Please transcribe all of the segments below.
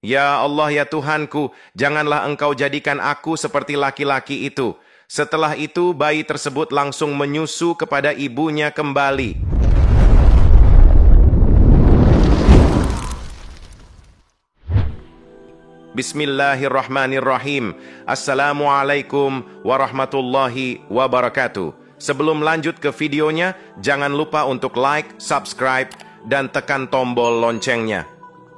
Ya Allah, ya Tuhanku, janganlah Engkau jadikan aku seperti laki-laki itu. Setelah itu, bayi tersebut langsung menyusu kepada ibunya kembali. Bismillahirrahmanirrahim. Assalamualaikum warahmatullahi wabarakatuh. Sebelum lanjut ke videonya, jangan lupa untuk like, subscribe, dan tekan tombol loncengnya.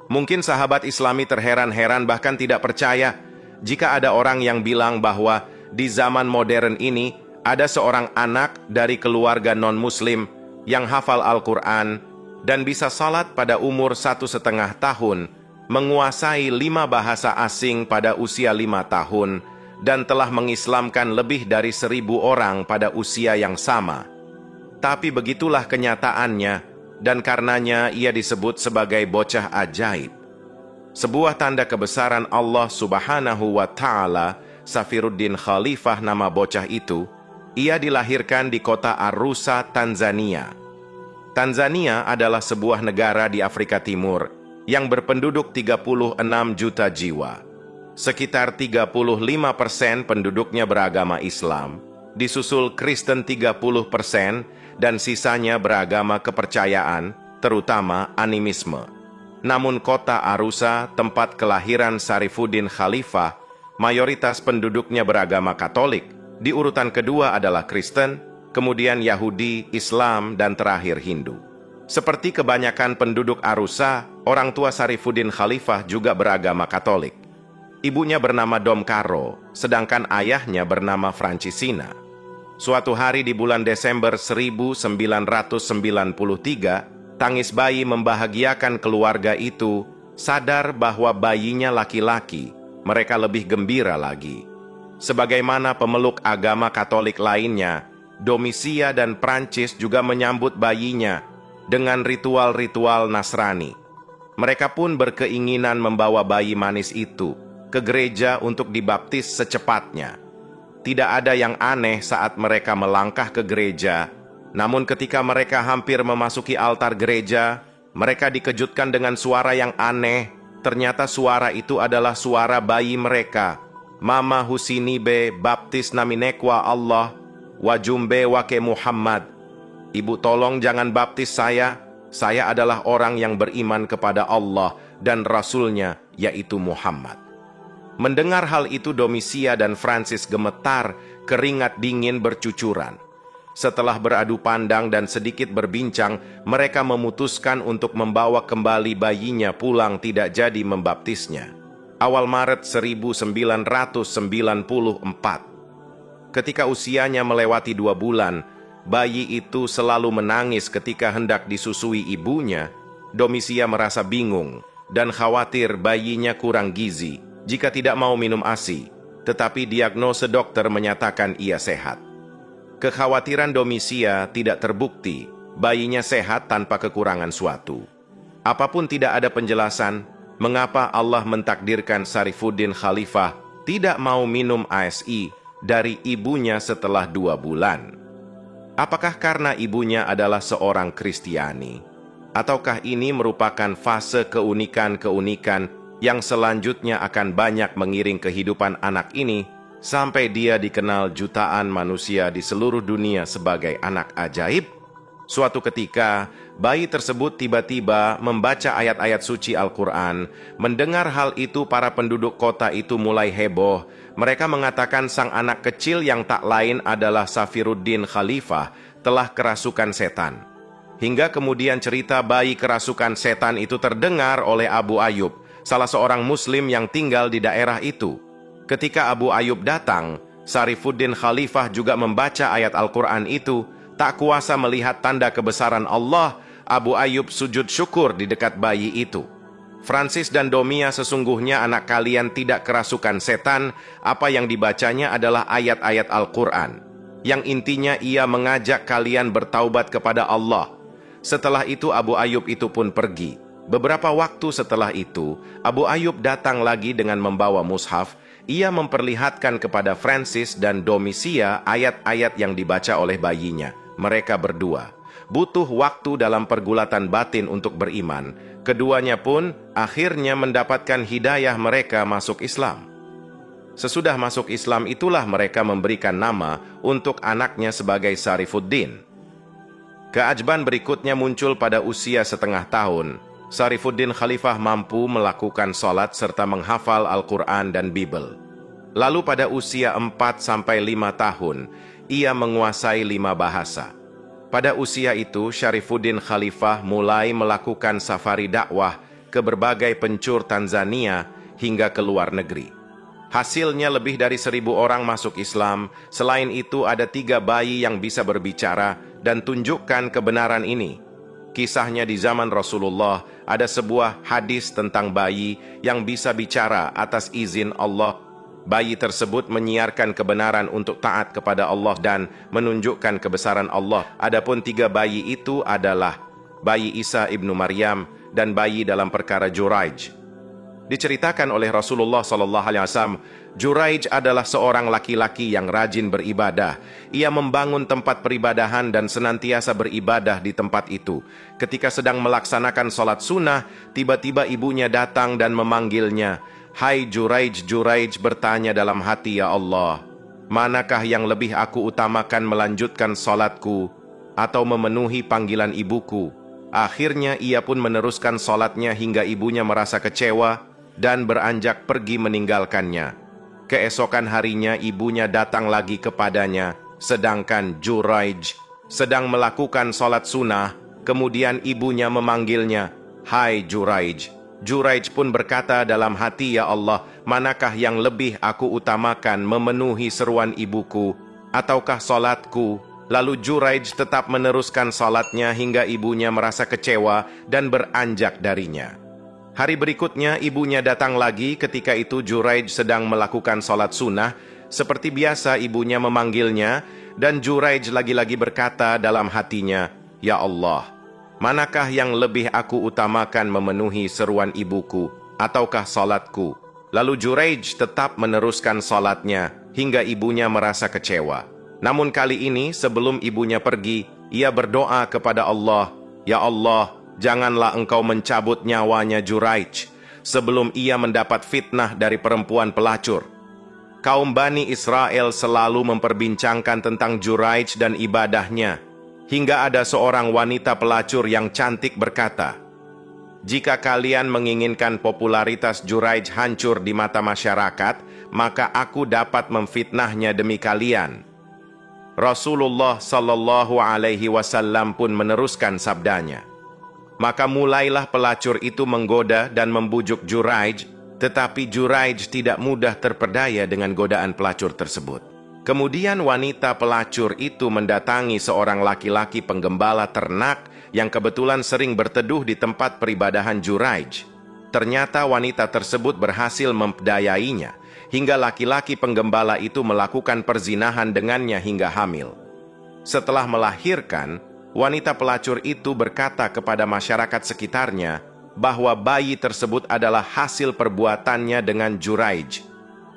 Mungkin sahabat Islami terheran-heran bahkan tidak percaya jika ada orang yang bilang bahwa di zaman modern ini ada seorang anak dari keluarga non-muslim yang hafal Al-Quran dan bisa salat pada umur 1,5 tahun, menguasai 5 bahasa asing pada usia 5 tahun, dan telah mengislamkan lebih dari 1.000 orang pada usia yang sama. Tapi begitulah kenyataannya, dan karenanya ia disebut sebagai bocah ajaib. Sebuah tanda kebesaran Allah Subhanahu wa Ta'ala, Safiruddin Khalifah nama bocah itu. Ia dilahirkan di kota Arusha, Tanzania. Tanzania adalah sebuah negara di Afrika Timur yang berpenduduk 36 juta jiwa. Sekitar 35% penduduknya beragama Islam, disusul Kristen 30%, dan sisanya beragama kepercayaan, terutama animisme. Namun kota Arusha, tempat kelahiran Sarifuddin Khalifah, mayoritas penduduknya beragama Katolik. Di urutan kedua adalah Kristen, kemudian Yahudi, Islam, dan terakhir Hindu. Seperti kebanyakan penduduk Arusha, orang tua Sarifuddin Khalifah juga beragama Katolik. Ibunya bernama Dom Karo, sedangkan ayahnya bernama Francisina. Suatu hari di bulan Desember 1993, tangis bayi membahagiakan keluarga itu. Sadar bahwa bayinya laki-laki, mereka lebih gembira lagi. Sebagaimana pemeluk agama Katolik lainnya, Domisia dan Prancis juga menyambut bayinya dengan ritual-ritual Nasrani. Mereka pun berkeinginan membawa bayi manis itu ke gereja untuk dibaptis secepatnya. Tidak ada yang aneh saat mereka melangkah ke gereja, namun ketika mereka hampir memasuki altar gereja, mereka dikejutkan dengan suara yang aneh. Ternyata suara itu adalah suara bayi mereka. Mama Husinibe baptis naminekwa Allah, wajumbe wake Muhammad. Ibu, tolong jangan baptis saya adalah orang yang beriman kepada Allah dan Rasulnya, yaitu Muhammad. Mendengar hal itu, Domisia dan Francis gemetar, keringat dingin bercucuran. Setelah beradu pandang dan sedikit berbincang, mereka memutuskan untuk membawa kembali bayinya pulang, tidak jadi membaptisnya. Awal Maret 1994. Ketika usianya melewati 2 bulan, bayi itu selalu menangis ketika hendak disusui ibunya. Domisia merasa bingung dan khawatir bayinya kurang gizi jika tidak mau minum ASI, tetapi diagnose dokter menyatakan ia sehat. Kekhawatiran Domisia tidak terbukti, bayinya sehat tanpa kekurangan suatu. Apapun tidak ada penjelasan mengapa Allah mentakdirkan Sarifuddin Khalifah tidak mau minum ASI dari ibunya setelah 2 bulan. Apakah karena ibunya adalah seorang Kristiani? Ataukah ini merupakan fase keunikan-keunikan yang selanjutnya akan banyak mengiring kehidupan anak ini sampai dia dikenal jutaan manusia di seluruh dunia sebagai anak ajaib? Suatu ketika, bayi tersebut tiba-tiba membaca ayat-ayat suci Al-Quran. Mendengar hal itu, para penduduk kota itu mulai heboh. Mereka mengatakan sang anak kecil yang tak lain adalah Safiruddin Khalifah telah kerasukan setan. Hingga kemudian cerita bayi kerasukan setan itu terdengar oleh Abu Ayyub, salah seorang muslim yang tinggal di daerah itu. Ketika Abu Ayyub datang, Sarifuddin Khalifah juga membaca ayat Al-Quran itu. Tak kuasa melihat tanda kebesaran Allah, Abu Ayyub sujud syukur di dekat bayi itu. Francis dan Domia, sesungguhnya anak kalian tidak kerasukan setan. Apa yang dibacanya adalah ayat-ayat Al-Quran, yang intinya ia mengajak kalian bertaubat kepada Allah. Setelah itu Abu Ayyub itu pun pergi. Beberapa waktu setelah itu, Abu Ayyub datang lagi dengan membawa mushaf. Ia memperlihatkan kepada Francis dan Domisia ayat-ayat yang dibaca oleh bayinya. Mereka berdua, butuh waktu dalam pergulatan batin untuk beriman. Keduanya pun akhirnya mendapatkan hidayah mereka masuk Islam. Sesudah masuk Islam itulah mereka memberikan nama untuk anaknya sebagai Sarifuddin. Keajaiban berikutnya muncul pada usia setengah tahun. Sarifuddin Khalifah mampu melakukan sholat serta menghafal Al-Quran dan Bible. Lalu pada usia 4-5 tahun, ia menguasai 5 bahasa. Pada usia itu, Sarifuddin Khalifah mulai melakukan safari dakwah ke berbagai penjuru Tanzania hingga ke luar negeri. Hasilnya lebih dari 1.000 orang masuk Islam. Selain itu ada 3 bayi yang bisa berbicara dan tunjukkan kebenaran ini. Kisahnya di zaman Rasulullah, ada sebuah hadis tentang bayi yang bisa bicara atas izin Allah. Bayi tersebut menyiarkan kebenaran untuk taat kepada Allah dan menunjukkan kebesaran Allah. Adapun 3 bayi itu adalah bayi Isa ibnu Maryam dan bayi dalam perkara Juraij. Diceritakan oleh Rasulullah SAW, Juraij adalah seorang laki-laki yang rajin beribadah. Ia membangun tempat peribadahan dan senantiasa beribadah di tempat itu. Ketika sedang melaksanakan sholat sunnah, tiba-tiba ibunya datang dan memanggilnya. Hai Juraij, Juraij bertanya dalam hati, ya Allah, manakah yang lebih aku utamakan, melanjutkan sholatku atau memenuhi panggilan ibuku? Akhirnya ia pun meneruskan sholatnya hingga ibunya merasa kecewa dan beranjak pergi meninggalkannya. Keesokan harinya ibunya datang lagi kepadanya, sedangkan Juraij sedang melakukan sholat sunnah. Kemudian ibunya memanggilnya, Hai Juraij. Juraij pun berkata dalam hati, ya Allah, manakah yang lebih aku utamakan, memenuhi seruan ibuku ataukah sholatku? Lalu Juraij tetap meneruskan sholatnya hingga ibunya merasa kecewa dan beranjak darinya. Hari berikutnya ibunya datang lagi. Ketika itu Juraij sedang melakukan sholat sunnah. Seperti biasa ibunya memanggilnya, dan Juraij lagi-lagi berkata dalam hatinya, Ya Allah, manakah yang lebih aku utamakan, memenuhi seruan ibuku ataukah sholatku? Lalu Juraij tetap meneruskan sholatnya hingga ibunya merasa kecewa. Namun kali ini sebelum ibunya pergi, ia berdoa kepada Allah, Ya Allah, janganlah engkau mencabut nyawanya Juraij sebelum ia mendapat fitnah dari perempuan pelacur. Kaum Bani Israel selalu memperbincangkan tentang Juraij dan ibadahnya, hingga ada seorang wanita pelacur yang cantik berkata, jika kalian menginginkan popularitas Juraij hancur di mata masyarakat, maka aku dapat memfitnahnya demi kalian. Rasulullah Sallallahu Alaihi Wasallam pun meneruskan sabdanya. Maka mulailah pelacur itu menggoda dan membujuk Juraij, tetapi Juraij tidak mudah terperdaya dengan godaan pelacur tersebut. Kemudian wanita pelacur itu mendatangi seorang laki-laki penggembala ternak yang kebetulan sering berteduh di tempat peribadahan Juraij. Ternyata wanita tersebut berhasil memperdayainya, hingga laki-laki penggembala itu melakukan perzinahan dengannya hingga hamil. Setelah melahirkan, wanita pelacur itu berkata kepada masyarakat sekitarnya bahwa bayi tersebut adalah hasil perbuatannya dengan Juraij.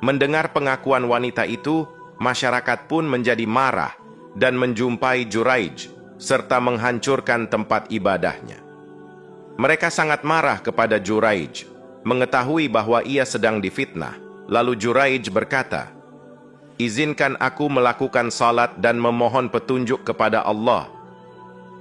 Mendengar pengakuan wanita itu, masyarakat pun menjadi marah dan menjumpai Juraij serta menghancurkan tempat ibadahnya. Mereka sangat marah kepada Juraij, mengetahui bahwa ia sedang difitnah. Lalu Juraij berkata, izinkan aku melakukan salat dan memohon petunjuk kepada Allah.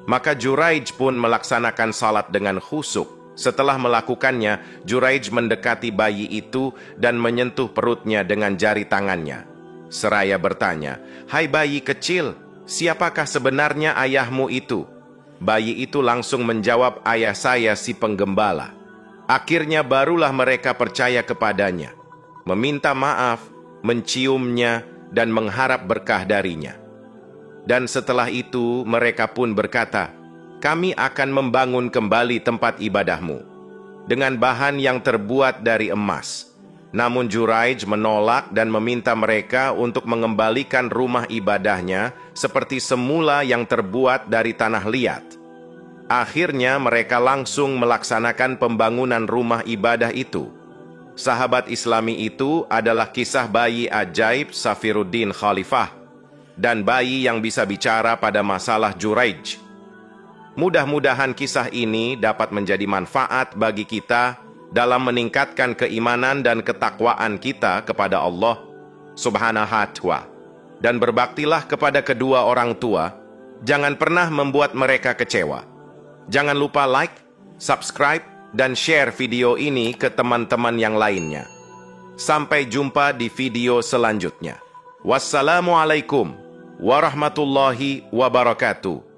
Maka Juraij pun melaksanakan salat dengan khusyuk. Setelah melakukannya, Juraij mendekati bayi itu dan menyentuh perutnya dengan jari tangannya. Seraya bertanya, Hai bayi kecil, siapakah sebenarnya ayahmu itu? Bayi itu langsung menjawab, ayah saya si penggembala. Akhirnya barulah mereka percaya kepadanya, meminta maaf, menciumnya, dan mengharap berkah darinya. Dan setelah itu mereka pun berkata, kami akan membangun kembali tempat ibadahmu dengan bahan yang terbuat dari emas. Namun Juraij menolak dan meminta mereka untuk mengembalikan rumah ibadahnya seperti semula yang terbuat dari tanah liat. Akhirnya mereka langsung melaksanakan pembangunan rumah ibadah itu. Sahabat Islami itu adalah kisah bayi ajaib Sarifuddin Khalifah dan bayi yang bisa bicara pada masalah Juraij. Mudah-mudahan kisah ini dapat menjadi manfaat bagi kita dalam meningkatkan keimanan dan ketakwaan kita kepada Allah Subhanahu wa Ta'ala. Dan berbaktilah kepada kedua orang tua, jangan pernah membuat mereka kecewa. Jangan lupa like, subscribe, dan share video ini ke teman-teman yang lainnya. Sampai jumpa di video selanjutnya. Wassalamualaikum warahmatullahi wabarakatuh.